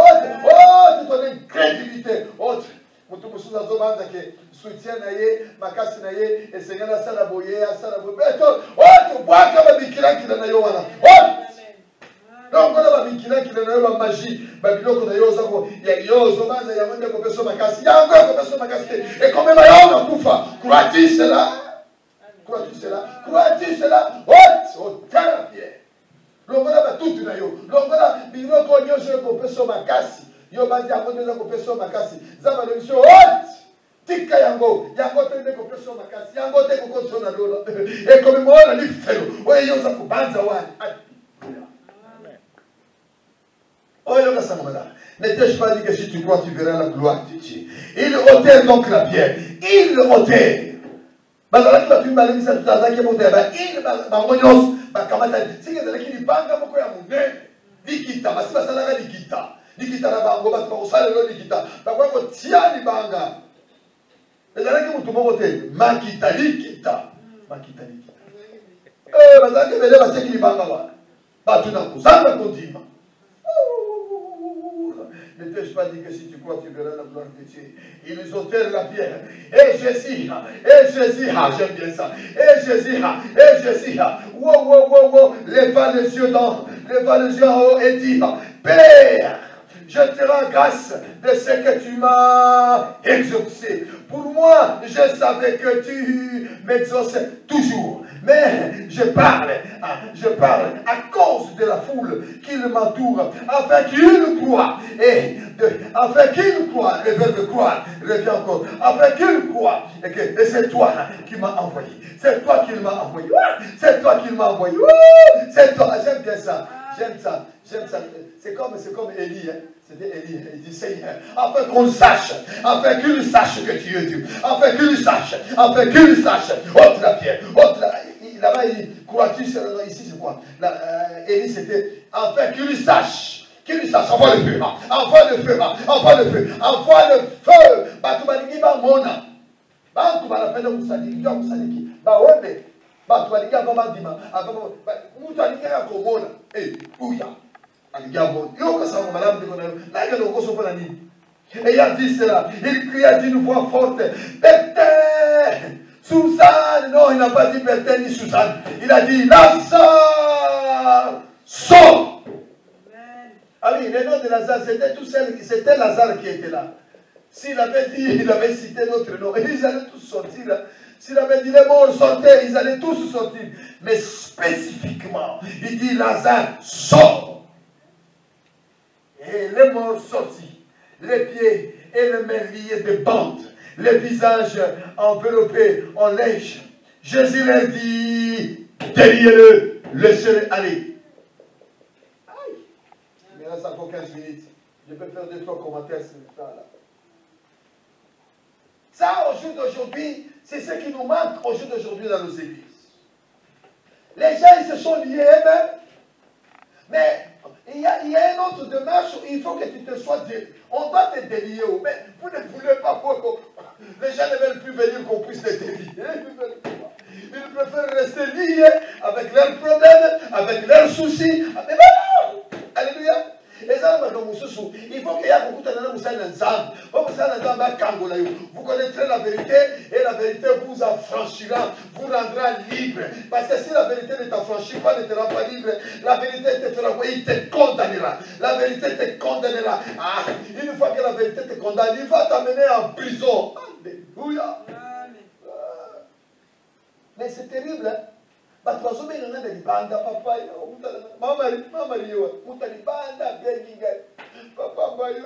tu ton incrédulité. Oh, mutu mususu azobanda ke soutien na ye makasi na ye esengana asala boye asala boye beto tu bwaka babikilakila na yo wana donc on a babikilakila na yo bamagie babiloko na yo ozako yo ozobanda yango nde kopesa makasi yango ekopesa makasi te ekomema yo nakufa crois-tu cela crois-tu cela crois-tu cela otya na pierre longola batutu na yo longola biloko nyonso ekopesa makasi yo bandi yango nde eza kopesa makasi zamba lebiso tika yango te nde kopesa makasi yango te kokosona lola ekomemona lifelo oyo yo oza kobanza wani oyo kasangamala. N'étais-je pas dit que si tu crois tu verras la gloire de Dieu. Il ôtait donc la pierre, il ôtait bazalaki batu balebisa tutazaki motema il bango nyonso bakamata siki ezalaki libanga moko ya monene likita basi basalaka likita na bango bato bakosalela likita bakoya kotia libanga ezalaki motu moko te makita bazalaki ebele batiaki libanga wana bato na kozanga kondima. Ne t'ai-je pas dit que si tu crois tu verras la gloire de Dieu. Ils ôtèrent la pierre et Jésus j'aime bien ça et Jésus leva les yeux en haut et dit Père, je te rends grâce de ce que tu m'as exaucé. Pour moi, je savais que tu m'exauçais toujours. Mais je parle à cause de la foule qui m'entoure, afin qu'il croie. Afin qu'il croie, le verbe croire revient encore. Afin qu'il croie. Et c'est toi qui m'as envoyé. C'est toi qui m'as envoyé. C'est toi qui m'as envoyé. C'est toi. J'aime bien ça. J'aime ça. C'est comme Élie. C'était Élie. Il dit Seigneur, afin qu'on sache, afin qu'il sache que tu es Dieu. Afin qu'il sache. Ôte la pierre. Là-bas, il dit, crois-tu, ici c'est quoi? Élie, c'était afin qu'il sache. Envoie le feu. Envoie le feu. Batu balingi ba mona. Bantu banapenda kusadiki, kusadiki. Baone. Batu balingi abamandima. Mutu alingi akomona. Ouya. Alingi abona. Yo kasama malamu ndiko na yo. Nanga lokoso pona nini? Et il a dit cela. Il cria d'une voix forte. Bethel! Suzanne! Non, il n'a pas dit Bethel ni Suzanne. Il a dit Lazare! Sors! Ah oui, le nom de Lazare, c'était Lazare qui était là. S'il avait dit, il avait cité notre nom, ils allaient tous sortir. S'il avait dit les morts sortaient, ils allaient tous sortir. Mais spécifiquement, il dit Lazare, sort. Et les morts sortis, les pieds et les mains liés de bandes, les visages enveloppés en linge. Jésus leur dit, déliez-le, laissez-le aller. Mais là, ça fait 15 minutes. Je peux faire 2-3 commentaires sur ça. Ça, au jour d'aujourd'hui, c'est ce qui nous manque au jour d'aujourd'hui dans nos églises. Les gens, ils se sont liés eux-mêmes. Mais il y a une autre démarche où il faut que tu te sois délié. On doit te délier. Mais vous ne voulez pas. Les gens ne veulent plus venir qu'on puisse les délier. Ils préfèrent rester liés avec leurs problèmes, avec leurs soucis. Mais non! Alléluia! Il faut qu'il y ait beaucoup de vous connaîtrez la vérité et la vérité vous affranchira, vous rendra libre. Parce que si la vérité ne t'affranchit pas, ne te rend pas libre, la vérité te fera quoi? Il te condamnera. La vérité te condamnera. Une fois que la vérité te condamne, il va t'amener en prison. Alléluia. Mais c'est terrible, hein? But was something in the banda, Papa, Mamma, you, Mutalibanda, begging, Papa, you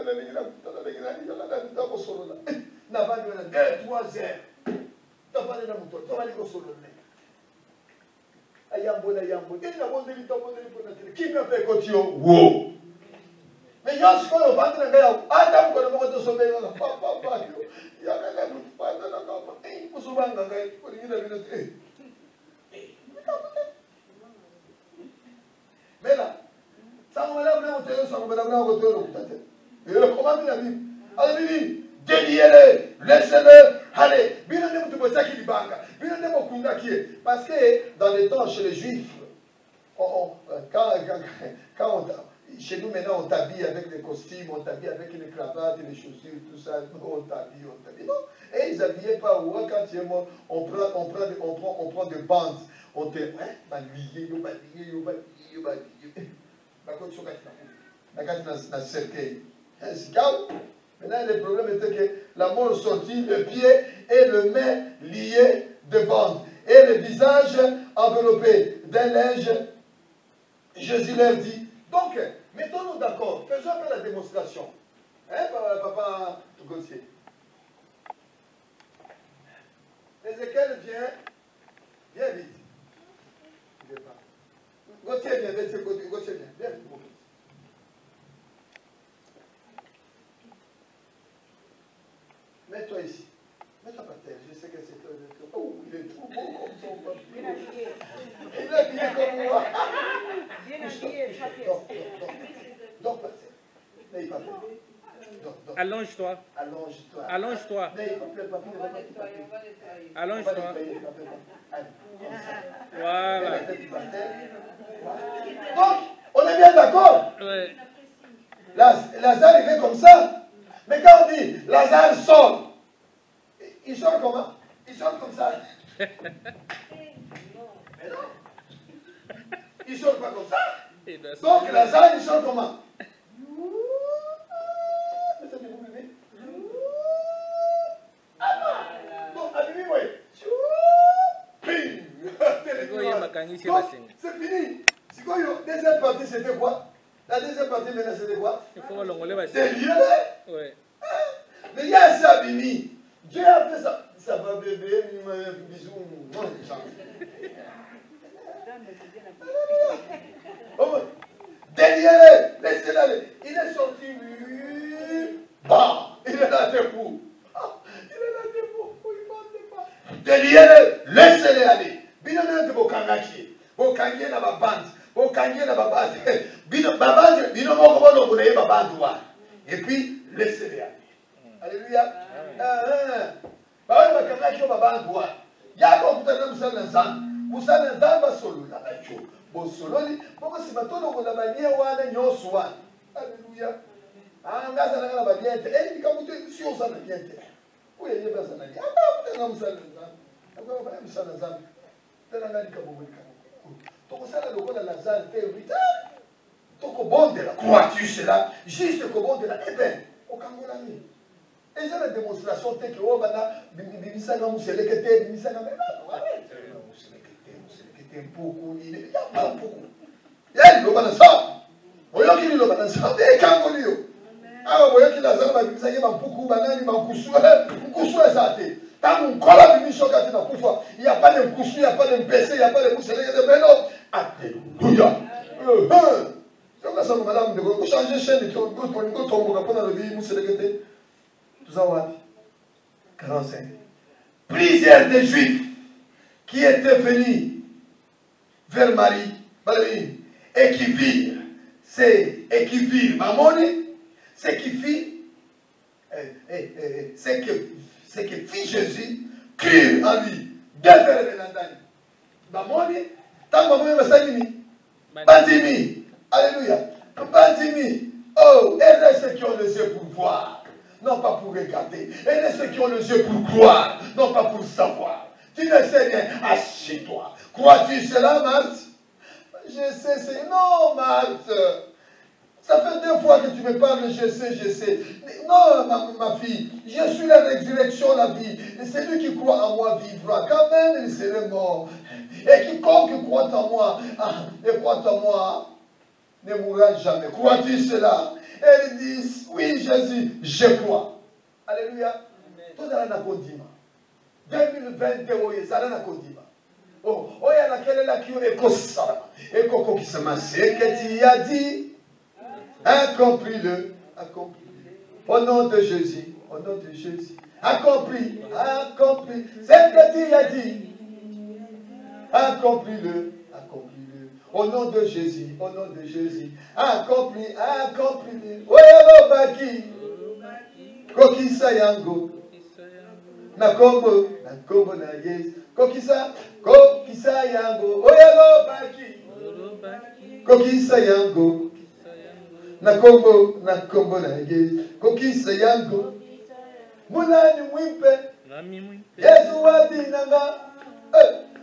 mais là, ça on va comment il a dit? Allez, déliez-le, laissez-le aller. Parce que dans les temps chez les Juifs, Chez nous maintenant, on t'habille avec des costumes, on t'habille avec les cravates, les chaussures, tout ça. On t'habille. Non. Et ils n'habillaient pas. Quand tu es mort, on prend des bandes. On te. Maintenant, le problème était que la mort sortit, le pied et le main liés de bandes, et le visage enveloppé d'un linge. Jésus leur dit, donc, mettons-nous d'accord, faisons un peu la démonstration. Hein, papa Gauthier? Ézéchiel, viens vite. Gauthier, viens, Gauthier, viens vite. Mets-toi ici. Mets-toi par terre. Je sais que c'est... Oh, il est trop beau comme son papa. Il est habillé comme moi. Bien habillé, Donc, par terre. N'ayez pas peur. Allonge-toi. Allonge-toi. Allonge-toi. N'ayez pas peur, papa. Allonge-toi. Voilà. Donc, on est bien d'accord. Ouais. Lazare, il est comme ça. Mais quand on dit Lazare sort, il sort comment? Il sort comme ça. Mais non. Il sort pas comme ça. Donc Lazare, il sort comment? Ah non. Donc, allumez-moi. Donc, c'est fini. C'est quoi, deuxième partie, c'était quoi? La deuxième partie, maintenant, c'était quoi? C'est lié. Ouais. Mais il y a ça, Bini. Dieu a fait ça. Ça va bébé, bisous. Derrière, laissez-le aller. Il est sorti. Bah, il est là debout. Il est là debout. Il ne pas. Derrière, laissez-le aller. Bino de Bokangaki. Bokangi na babandi. Bokangi na babandi. Bino babandi. Bino mokobono bonaye babandi wa. Et puis, laissez-le aller. Alléluia. Bah oui, Bakangaki au babandi wa. Yako kutana musana nzambe. Musana nzambe solo na bacho. Bo solo ni. Boko si batono ko na banie wana nyoso wa. Alléluia. Ngaza na ngala babiente. Eh bikamuto si osana biente. Uye yeba sana ni. Aba kutana musana nzambe. Aba ba musana nzambe. Tena ngani kabomulika. Toko sala lokola Lazare te rita. Toko bondela. Crois-tu cela? Juste ko bondela. Eh ben, okangola ni. Et j'ai la démonstration te que oh bana bimisanga muselekete bimisanga mais non arrête. Muselekete beaucoup il y a pas beaucoup. Ya lo bana ça. Oyoki lo bana ça. E kangoli yo. Ah oyoki Lazare ba bimisanga ba beaucoup banani ba kusu ezate. Tant qu'on colle bimisho kati na kufa, il y a pas de kusu, il y a pas de PC, il y a pas de muselekete mais non. Alléluia. C'est comme ça madame de changer chaîne to tomboka pona le bi muselekete. 45. Plusieurs des Juifs qui étaient venus vers Marie et qui virent Mamoni, ce que fit Jésus, crurent en lui. Deux frères de Nathalie. Mamoni, tant Mamoni va s'animer. Bandimi, alléluia. Bandimi, oh, et ceux qui ont les yeux pour voir. Non pas pour regarder. Et ceux qui ont les yeux pour croire, non pas pour savoir. Tu ne sais rien, assieds-toi. Crois-tu cela, Marthe? Je sais, c'est... Non, Marthe. Ça fait 2 fois que tu me parles, je sais. Non, ma fille, je suis la résurrection, la vie. Et celui qui croit en moi vivra. Quand même, il serait mort. Et quiconque croit en moi, ne mourra jamais. Crois-tu cela? Et ils disent, oui Jésus, je crois. Alléluia. Tout ça na kondima. 2022, ça na kondima. Oh, il y a laquelle là qui est kosa. Et koko qui se masse, que tu as dit, accomplis-le. Au nom de Jésus, accomplis. C'est que tu as dit, accomplis-le. Au nom de Jésus, accomplis. Oyalo baki, kokisa yango, nakombo na Yesu, kokisa yango, oyalo baki, kokisa yango nakombo na ye kokisa yango mulani mwimpe Yesu wadinanga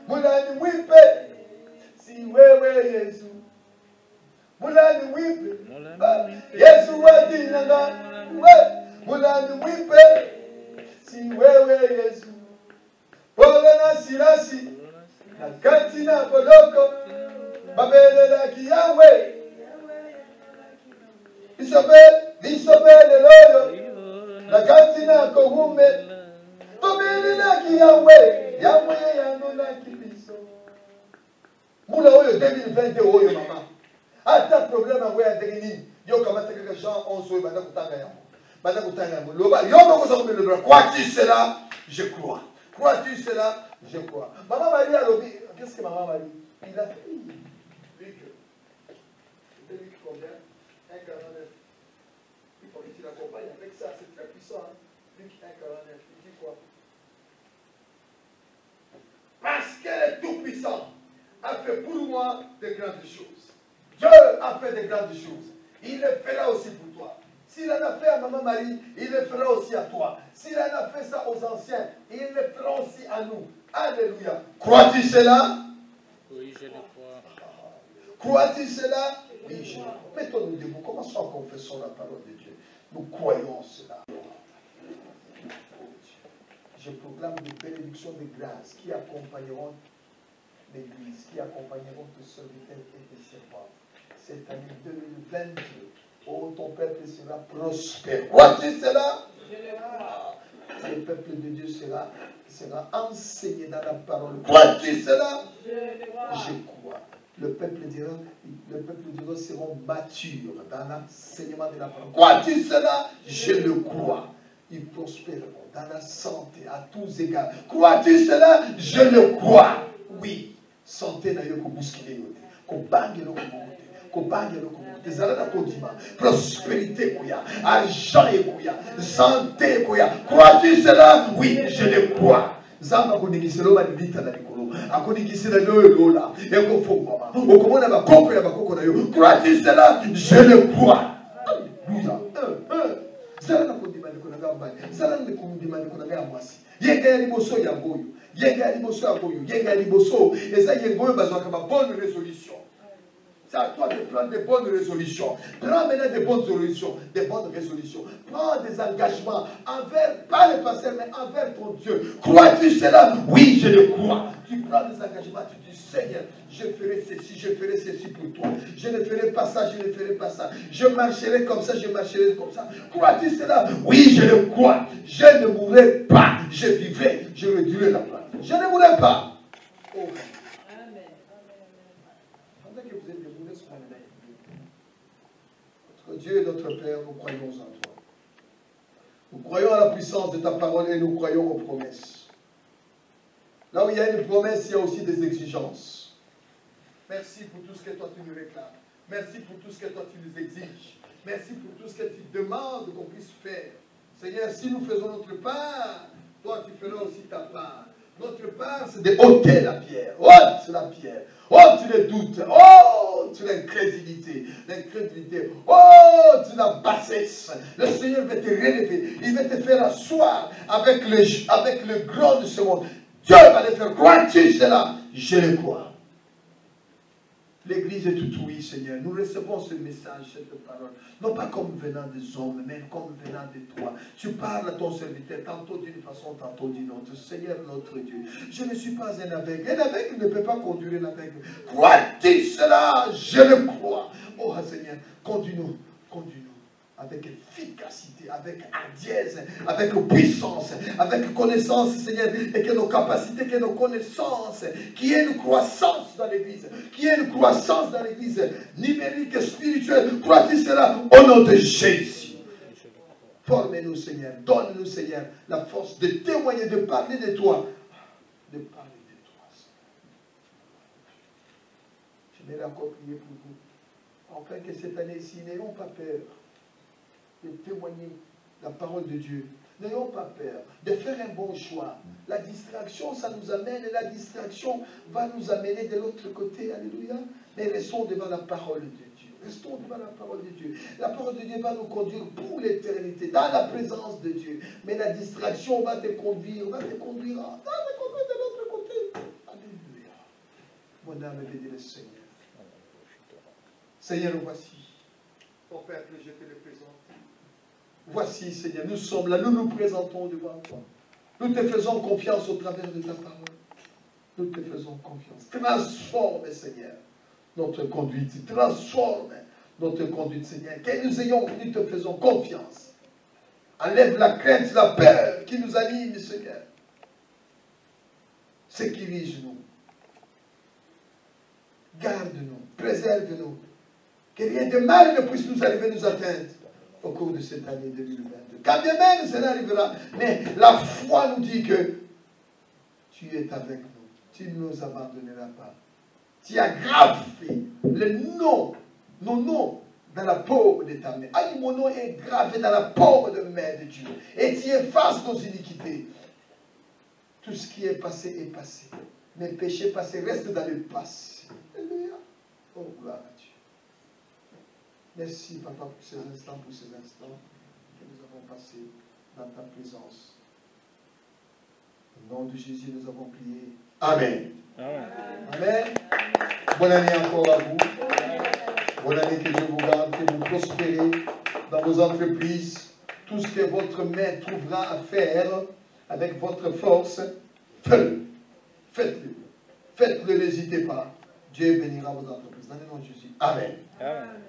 mulani mwimpe si wewe Yesu mulani mwimpe Yesu wadinanga mulani mwimpe si wewe Yesu Paulo na Silasi na kati na boloko babelelaki Yawe bisobele loyo na kati na kohume babelelaki Yawe yanolaki biso mula oyo 2020 oyo mama ata problème yango ya ndenge nini yo kamata kaka Jean 11 oyo banda kutanga yango loba yo mokoza komelobela crois-tu cela je crois crois-tu cela je crois maman Marie a lobby qu'est-ce que maman Marie il a fait Luc combien 1,49 il faut que tu l'accompagnes avec ça c'est très puissant hein? Luc 1,49 il dit quoi parce qu'elle est tout puissant a fait pour moi de grandes choses Dieu a fait de grandes choses il le fera aussi pour toi. S'il en a fait à Maman Marie, il le fera aussi à toi. S'il en a fait ça aux anciens, il le fera aussi à nous. Alléluia. Crois-tu cela? Oui, je le crois. Crois-tu cela? Oui, je le crois. Mettons-nous debout. Commençons en confessant la parole de Dieu. Nous croyons cela. Je proclame des bénédictions de grâce qui accompagneront l'Église, qui accompagneront tes serviteurs et tes servants. Cette année 2022, oh, ton peuple sera prospère. Crois-tu cela? Le peuple de Dieu sera enseigné dans la parole. Crois-tu cela? Je crois. Le peuple dira seront matures dans l'enseignement de la parole. Crois-tu cela? Je le crois. Ils prospéreront dans la santé à tous égards. Crois-tu cela? Je le crois. Oui. Santé n'a eu qu'au bousculer. Qu'au bangue le prospérité, argent, santé, crois-tu cela? Oui, je le crois. Zamba kunikiselo balibita na likolo akunikisela loyo lola ekofoma okomona bakoko ya bakoko na yo crois-tu cela? Je le crois. Alléluia. Zala na kondima likolo ngamba zala na kondima likolo ngamba mwasi yenga ya liboso ya boyo yenga ya liboso ya boyo yenga ya liboso eza yengoyo bazwaka ba bonne résolution. C'est à toi de prendre des bonnes résolutions. Prends maintenant des bonnes résolutions. Des bonnes résolutions. Prends des engagements envers, pas le pasteur, mais envers ton Dieu. Crois-tu cela? Oui, je le crois. Tu prends des engagements, tu dis, Seigneur, je ferai ceci pour toi. Je ne ferai pas ça, je ne ferai pas ça. Je marcherai comme ça, je marcherai comme ça. Crois-tu cela? Oui, je le crois. Je ne mourrai pas. Je vivrai, je réduirai la place. Je ne mourrai pas. Oh. Dieu est notre Père, nous croyons en toi. Nous croyons à la puissance de ta parole et nous croyons aux promesses. Là où il y a une promesse, il y a aussi des exigences. Merci pour tout ce que toi tu nous réclames. Merci pour tout ce que toi tu nous exiges. Merci pour tout ce que tu demandes qu'on puisse faire. Seigneur, si nous faisons notre part, toi tu feras aussi ta part. Notre part, c'est de ôter la pierre. Ôte la pierre. Ôte les doutes. Ôte l'incrédulité. Ôte la bassesse. Le Seigneur va te relever. Il va te faire asseoir avec le grand de ce monde. Dieu va le faire. Crois-tu cela? Je le crois. L'Église est tout oui, Seigneur. Nous recevons ce message, cette parole, non pas comme venant des hommes, mais comme venant de toi. Tu parles à ton serviteur, tantôt d'une façon, tantôt d'une autre. Seigneur notre Dieu, je ne suis pas un aveugle. Un aveugle ne peut pas conduire l'aveugle. Crois-tu cela? Je le crois. Oh Seigneur, conduis-nous, conduis-nous. Avec efficacité, avec hardiesse, avec puissance, avec connaissance, Seigneur, et que nos capacités, que nos connaissances, qu'il y ait une croissance dans l'Église, qu'il y ait une croissance dans l'Église, numérique et spirituelle, crois-tu cela au nom de Jésus. Forme-nous, Seigneur, donne-nous, Seigneur, la force de témoigner, de parler de toi, de parler de toi, Seigneur. Je vais encore prier pour vous, afin que cette année-ci, n'ayons pas peur de témoigner la parole de Dieu. N'ayons pas peur de faire un bon choix. La distraction, ça nous amène, et la distraction va nous amener de l'autre côté. Alléluia. Mais restons devant la parole de Dieu. Restons devant la parole de Dieu. La parole de Dieu va nous conduire pour l'éternité, dans la présence de Dieu. Mais la distraction va te conduire, de l'autre côté. Alléluia. Mon âme bénit le Seigneur. Seigneur, voici. Oh Père, que je te le présente. Voici, Seigneur, nous sommes là, nous nous présentons devant toi. Nous te faisons confiance au travers de ta parole. Nous te faisons confiance. Transforme, Seigneur, notre conduite. Transforme notre conduite, Seigneur. Que nous ayons, nous te faisons confiance. Enlève la crainte, la peur qui nous anime, Seigneur. Sécurise-nous. Garde-nous. Préserve-nous. Que rien de mal ne puisse nous arriver, nous atteindre au cours de cette année 2022. Quand bien même cela arrivera, mais la foi nous dit que tu es avec nous. Tu ne nous abandonneras pas. Tu as gravé nos noms dans la paume de ta main. Ah, mon nom est gravé dans la paume de main de Dieu. Et tu effaces nos iniquités. Tout ce qui est passé. Mes péchés passés restent dans le passé. Alléluia. Oh, gloire à Dieu. Merci, Papa, pour ces instants que nous avons passés dans ta présence. Au nom de Jésus, nous avons prié. Amen. Amen. Amen. Bonne année encore à vous. Bonne année, que Dieu vous garde, que vous prospérez dans vos entreprises. Tout ce que votre main trouvera à faire avec votre force, faites-le. Faites-le. Faites-le, n'hésitez pas. Dieu bénira vos entreprises. Dans le nom de Jésus. Amen. Amen.